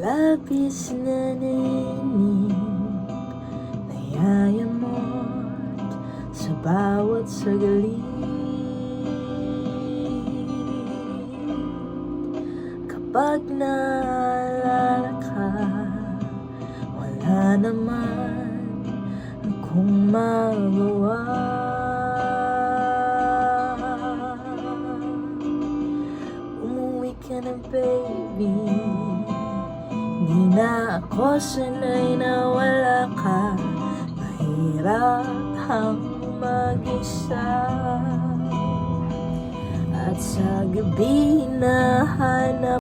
Labis na nainig, nayayamot sa bawat saglit. Kapag naalala ka, wala naman akong magawa. Umuwi ka na baby, di na ako sanay na wala ka. Mahirap ang mag-isa, at sa gabi na hanap